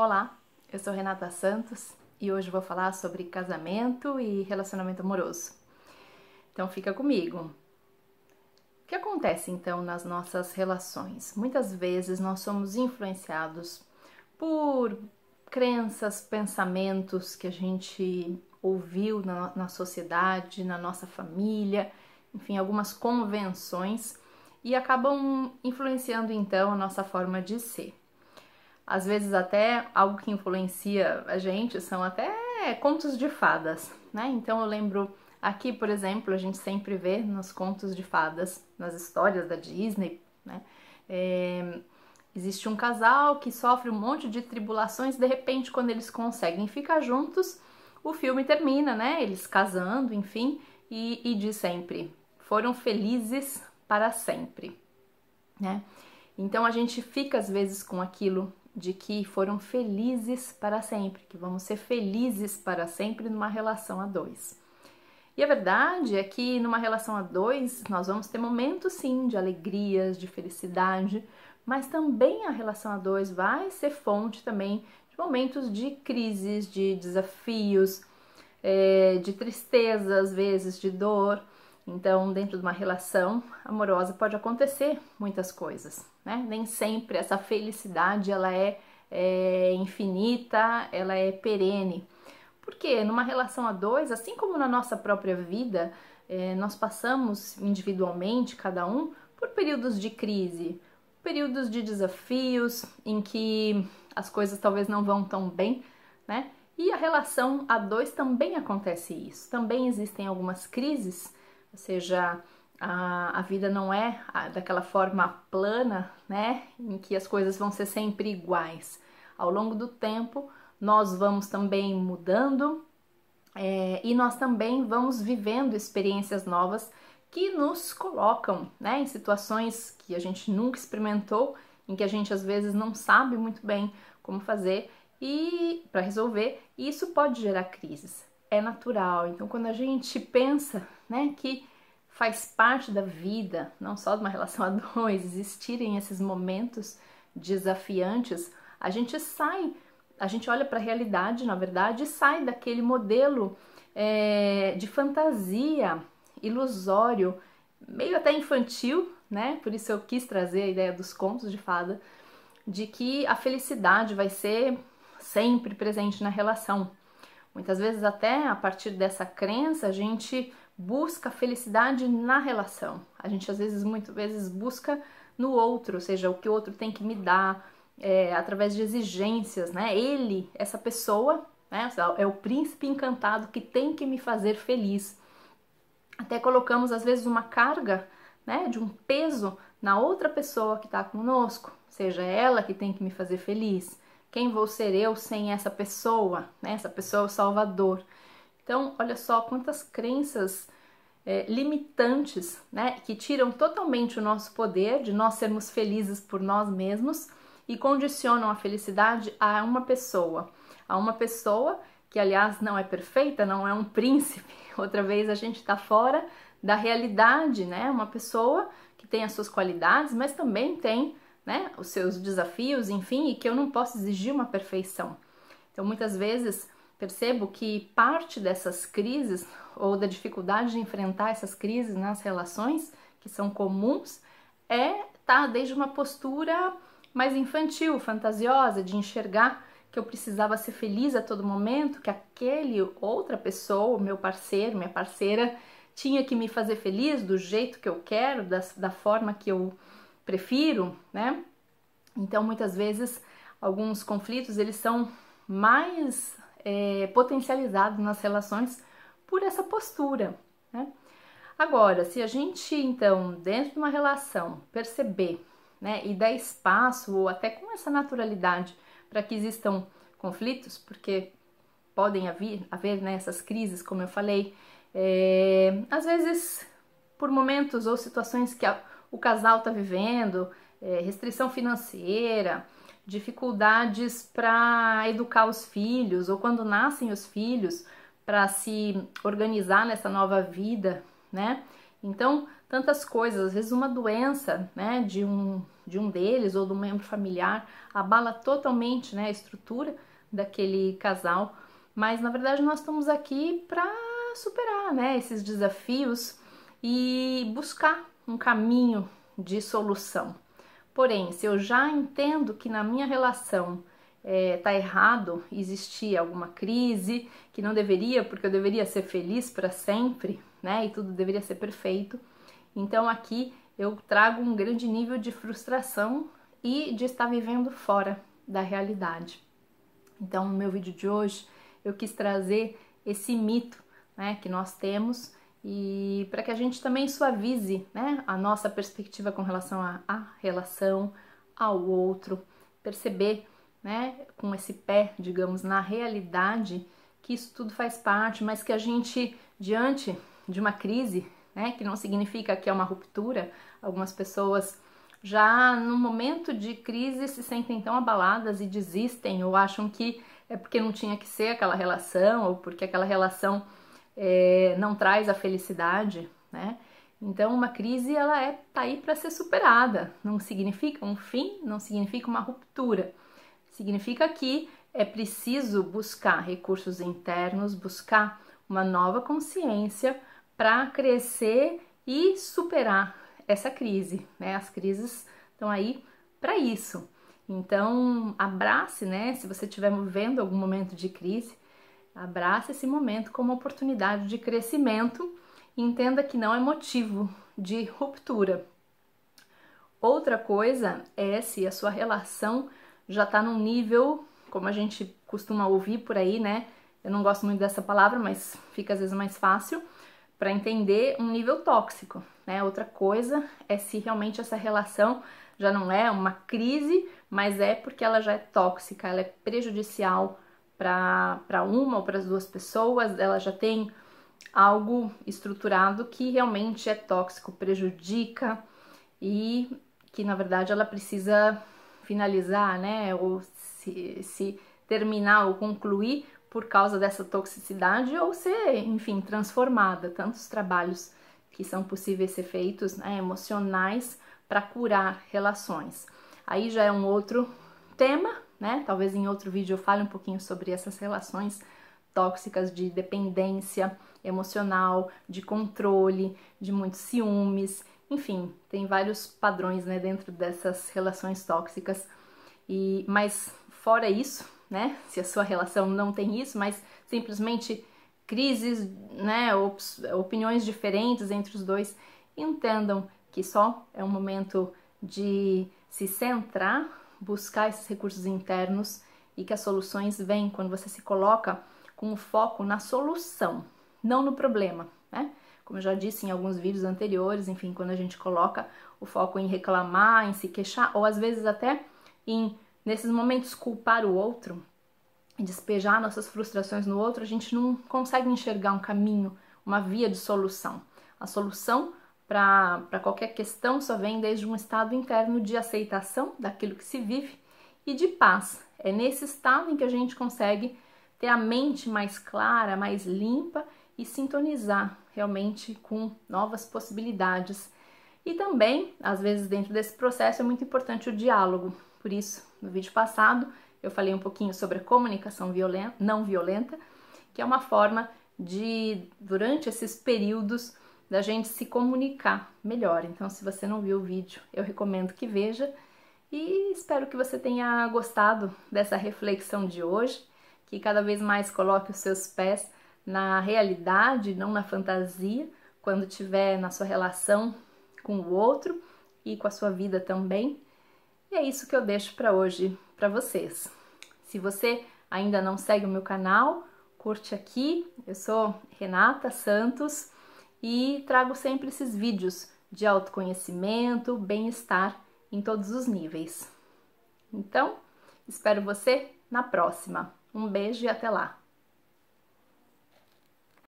Olá, eu sou Renata Santos e hoje vou falar sobre casamento e relacionamento amoroso. Então fica comigo. O que acontece então nas nossas relações? Muitas vezes nós somos influenciados por crenças, pensamentos que a gente ouviu na sociedade, na nossa família, enfim, algumas convenções e acabam influenciando então a nossa forma de ser. Às vezes até algo que influencia a gente são até contos de fadas, né? Então eu lembro aqui, por exemplo, a gente sempre vê nos contos de fadas, nas histórias da Disney, né? Existe um casal que sofre um monte de tribulações, de repente quando eles conseguem ficar juntos, o filme termina, né? Eles casando, enfim, e diz sempre, foram felizes para sempre, né? Então a gente fica às vezes com aquilo de que foram felizes para sempre, que vamos ser felizes para sempre numa relação a dois. E a verdade é que numa relação a dois nós vamos ter momentos sim de alegrias, de felicidade, mas também a relação a dois vai ser fonte também de momentos de crises, de desafios, de tristeza, às vezes de dor. Então, dentro de uma relação amorosa pode acontecer muitas coisas, né? Nem sempre essa felicidade ela é infinita, ela é perene. Porque numa relação a dois, assim como na nossa própria vida, nós passamos individualmente, cada um, por períodos de crise, períodos de desafios em que as coisas talvez não vão tão bem, né? E a relação a dois também acontece isso. Também existem algumas crises, ou seja, a vida não é daquela forma plana, né? Em que as coisas vão ser sempre iguais. Ao longo do tempo, nós vamos também mudando e nós também vamos vivendo experiências novas que nos colocam, né, em situações que a gente nunca experimentou, em que a gente às vezes não sabe muito bem como fazer e para resolver, e isso pode gerar crises. É natural. Então, quando a gente pensa, né, que faz parte da vida, não só de uma relação a dois, existirem esses momentos desafiantes, a gente olha para a realidade, na verdade, e sai daquele modelo de fantasia ilusório, meio até infantil, né? Por isso eu quis trazer a ideia dos contos de fada, de que a felicidade vai ser sempre presente na relação. Muitas vezes até a partir dessa crença a gente busca a felicidade na relação. A gente às vezes, muitas vezes busca no outro, ou seja, o que o outro tem que me dar, através de exigências, né? Ele, essa pessoa, né? É o príncipe encantado que tem que me fazer feliz. Até colocamos às vezes uma carga, né, de um peso na outra pessoa que está conosco, seja ela que tem que me fazer feliz. Quem vou ser eu sem essa pessoa, né? Essa pessoa é o Salvador. Então, olha só quantas crenças limitantes, né, que tiram totalmente o nosso poder de nós sermos felizes por nós mesmos e condicionam a felicidade a uma pessoa que, aliás, não é perfeita, não é um príncipe. Outra vez a gente está fora da realidade, né? Uma pessoa que tem as suas qualidades, mas também tem, né, os seus desafios, enfim, e que eu não posso exigir uma perfeição. Então, muitas vezes percebo que parte dessas crises ou da dificuldade de enfrentar essas crises nas relações, que são comuns, tá desde uma postura mais infantil, fantasiosa, de enxergar que eu precisava ser feliz a todo momento, que aquele outra pessoa, meu parceiro, minha parceira, tinha que me fazer feliz do jeito que eu quero, da forma que eu prefiro, né? Então, muitas vezes, alguns conflitos, eles são mais potencializados nas relações por essa postura, né? Agora, se a gente, então, dentro de uma relação, perceber, né, e dar espaço, ou até com essa naturalidade, para que existam conflitos, porque podem haver né, essas crises, como eu falei, às vezes por momentos ou situações que o casal está vivendo, restrição financeira, dificuldades para educar os filhos, ou quando nascem os filhos, para se organizar nessa nova vida, né? Então, tantas coisas, às vezes uma doença, né, de um de um deles ou do membro familiar abala totalmente, né, a estrutura daquele casal, mas na verdade nós estamos aqui para superar, né, esses desafios e buscar um caminho de solução. Porém, se eu já entendo que na minha relação tá errado, existir alguma crise, que não deveria, porque eu deveria ser feliz para sempre, né, e tudo deveria ser perfeito, então aqui eu trago um grande nível de frustração e de estar vivendo fora da realidade. Então, no meu vídeo de hoje, eu quis trazer esse mito, né, que nós temos e para que a gente também suavize, né, a nossa perspectiva com relação à relação, ao outro, perceber, né, com esse pé, digamos, na realidade, que isso tudo faz parte, mas que a gente, diante de uma crise, né, que não significa que é uma ruptura, algumas pessoas já no momento de crise se sentem tão abaladas e desistem ou acham que é porque não tinha que ser aquela relação ou porque aquela relação não traz a felicidade, né? Então uma crise ela tá aí para ser superada, não significa um fim, não significa uma ruptura, significa que é preciso buscar recursos internos, buscar uma nova consciência para crescer e superar essa crise, né? As crises estão aí para isso. Então, abrace, né? Se você estiver vivendo algum momento de crise, abrace esse momento como oportunidade de crescimento e entenda que não é motivo de ruptura. Outra coisa é se a sua relação já está num nível, como a gente costuma ouvir por aí, né? Eu não gosto muito dessa palavra, mas fica às vezes mais fácil para entender um nível tóxico, né? Outra coisa é se realmente essa relação já não é uma crise, mas é porque ela já é tóxica, ela é prejudicial para uma ou para as duas pessoas, ela já tem algo estruturado que realmente é tóxico, prejudica e que na verdade ela precisa finalizar, né? Ou se terminar ou concluir por causa dessa toxicidade ou ser, enfim, transformada. Tantos trabalhos que são possíveis ser feitos, né, emocionais para curar relações. Aí já é um outro tema, né? Talvez em outro vídeo eu fale um pouquinho sobre essas relações tóxicas de dependência emocional, de controle, de muitos ciúmes, enfim, tem vários padrões, né, dentro dessas relações tóxicas. Mas fora isso, né, se a sua relação não tem isso, mas simplesmente crises, né, opiniões diferentes entre os dois, entendam que só é um momento de se centrar, buscar esses recursos internos e que as soluções vêm quando você se coloca com o foco na solução, não no problema, né? Como eu já disse em alguns vídeos anteriores, enfim, quando a gente coloca o foco em reclamar, em se queixar, ou às vezes até nesses momentos culpar o outro, despejar nossas frustrações no outro, a gente não consegue enxergar um caminho, uma via de solução. A solução para qualquer questão só vem desde um estado interno de aceitação daquilo que se vive e de paz. É nesse estado em que a gente consegue ter a mente mais clara, mais limpa e sintonizar realmente com novas possibilidades. E também, às vezes, dentro desse processo é muito importante o diálogo. Por isso, no vídeo passado, eu falei um pouquinho sobre a comunicação não violenta, que é uma forma de, durante esses períodos, da gente se comunicar melhor. Então, se você não viu o vídeo, eu recomendo que veja e espero que você tenha gostado dessa reflexão de hoje, que cada vez mais coloque os seus pés na realidade, não na fantasia, quando estiver na sua relação com o outro e com a sua vida também. E é isso que eu deixo para hoje para vocês. Se você ainda não segue o meu canal, curte aqui. Eu sou Renata Santos e trago sempre esses vídeos de autoconhecimento, bem-estar em todos os níveis. Então, espero você na próxima. Um beijo e até lá!